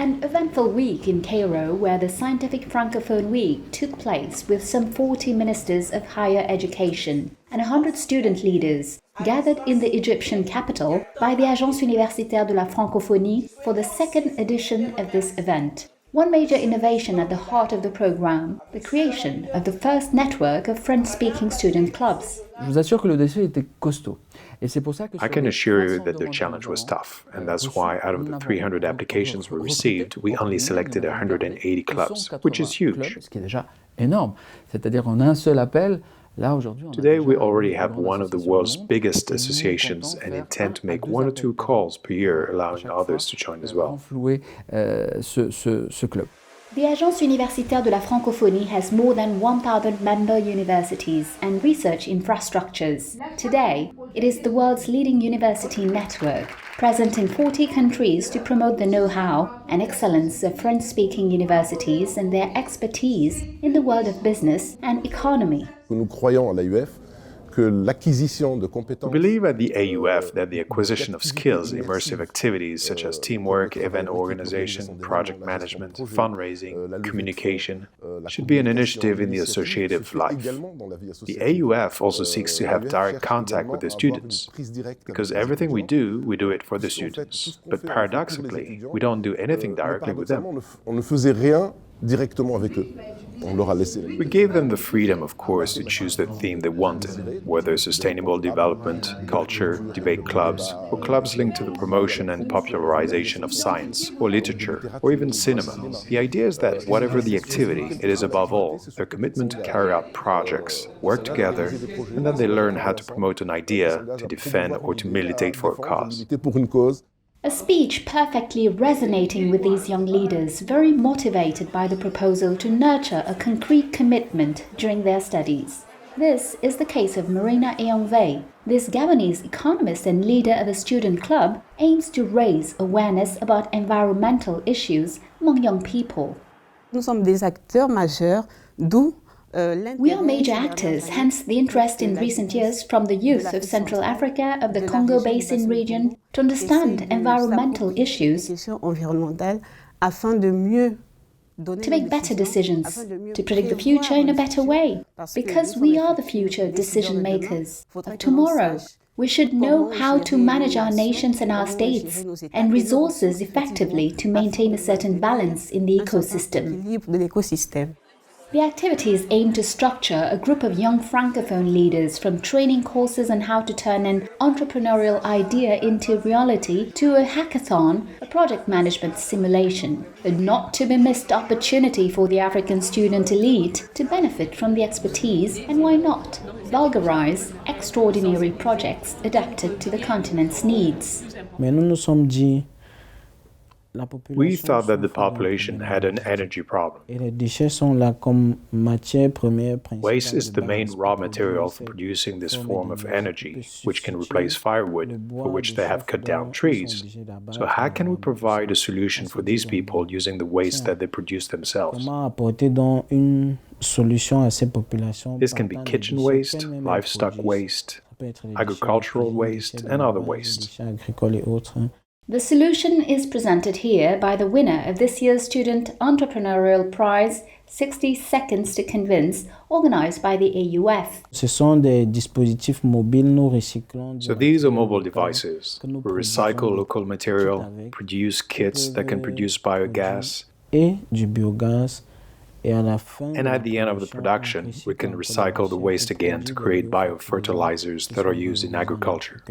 An eventful week in Cairo where the Scientific Francophone Week took place with some 40 ministers of higher education and 100 student leaders gathered in the Egyptian capital by the Agence universitaire de la Francophonie for the second edition of this event. One major innovation at the heart of the program, the creation of the first network of French-speaking student clubs. Je vous assure que le défi était costaud. I can assure you that the challenge was tough, and that's why out of the 300 applications we received, we only selected 180 clubs, which is huge. Ce qui est déjà énorme. C'est-à-dire qu'en un seul appel, là aujourd'hui, Today we already have one of the world's biggest associations and intend to make 1 or 2 calls per year, allowing others to join as well. ce club. The Agence universitaire de la Francophonie has more than 1,000 member universities and research infrastructures. Today, it is the world's leading university network, present in 40 countries to promote the know-how and excellence of French-speaking universities and their expertise in the world of business and economy. Nous croyons à l'AUF que l'acquisition de compétences. We believe at the AUF that the acquisition of skills, immersive activities such as teamwork, event organization, project management, fundraising, communication, should be an initiative in the associative life. The AUF also seeks to have direct contact with the students, because everything we do it for the students. But paradoxically, we don't do anything directly with them. On ne faisait rien directement avec eux. On leur a laissé. We gave them the freedom, of course, to choose the theme they wanted, whether sustainable development, culture, debate clubs, or clubs linked to the promotion and popularization of science, or literature, or even cinema. The idea is that whatever the activity, it is above all their commitment to carry out projects, work together, and that they learn how to promote an idea, to defend or to militate for a cause. A speech perfectly resonating with these young leaders, very motivated by the proposal to nurture a concrete commitment during their studies. This is the case of Marina Eonvey. This Gabonese economist and leader of a student club aims to raise awareness about environmental issues among young people. Nous sommes des acteurs majeurs, d'où We are major actors, hence the interest in recent years from the youth of Central Africa, of the Congo Basin region, to understand environmental issues, to make better decisions, to predict the future in a better way, because we are the future decision makers of tomorrow. We should know how to manage our nations and our states and resources effectively to maintain a certain balance in the ecosystem. The activities aim to structure a group of young Francophone leaders from training courses on how to turn an entrepreneurial idea into reality to a hackathon, a project management simulation, a not-to-be-missed opportunity for the African student elite to benefit from the expertise and, why not, vulgarize extraordinary projects adapted to the continent's needs. We thought that the population had an energy problem. Waste is the main raw material for producing this form of energy, which can replace firewood, for which they have cut down trees. So how can we provide a solution for these people using the waste that they produce themselves? This can be kitchen waste, livestock waste, agricultural waste, and other wastes. The solution is presented here by the winner of this year's Student Entrepreneurial Prize, 60 Seconds to Convince, organized by the AUF. So these are mobile devices. We recycle local material, produce kits that can produce biogas, and at the end of the production, we can recycle the waste again to create biofertilizers that are used in agriculture.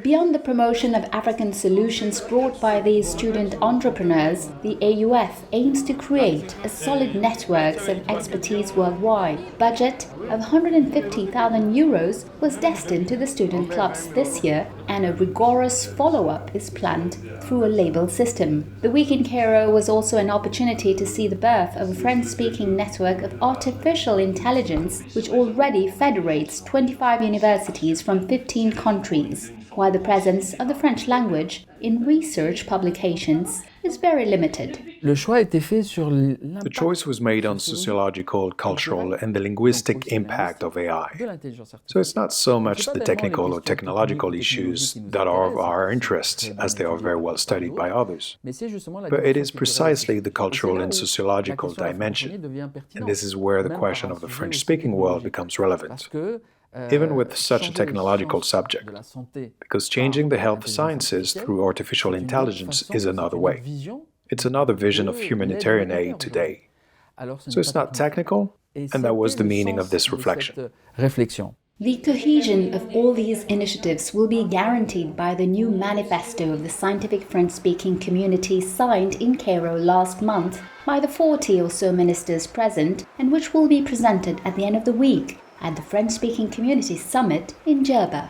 Beyond the promotion of African solutions brought by these student entrepreneurs, the AUF aims to create a solid network of expertise worldwide. Budget of €150,000 was destined to the student clubs this year, and a rigorous follow-up is planned through a label system. The week in Cairo was also an opportunity to see the birth of a French-speaking network of artificial intelligence, which already federates 25 universities from 15 countries, while the presence of the French language in research publications is very limited. Le choix a été fait sur The l'impact choice was made on sociological, cultural, and the linguistic impact of de AI. l'intelligence So artificielle. it's not so much the technical or technological issues that are of our interest, as they are very well studied by others, Mais c'est justement la but it is dimension precisely the culturelle. cultural Et and c'est là où sociological la question de la dimension. francophonie devient And pertinente, this is where the même question par of the un sujet French-speaking aussi world technologique. becomes Parce relevant, que, even with such a changer les technological sciences subject, de la santé because changing the par health l'intelligence sciences artificielle, through artificial c'est une autre intelligence façon, is c'est another une way. autre vision It's another vision de of l'aide humanitarian humanitaire aid today. Alors, ce So n'est it's pas not technical, Et and that was c'était the le meaning of sens this de reflection. cette réflexion. The cohesion of all these initiatives will be guaranteed by the new manifesto of the scientific French-speaking community signed in Caire last month by the 40 or so ministers present, and which will be presented at the end of the week at the French-speaking community summit in Djerba.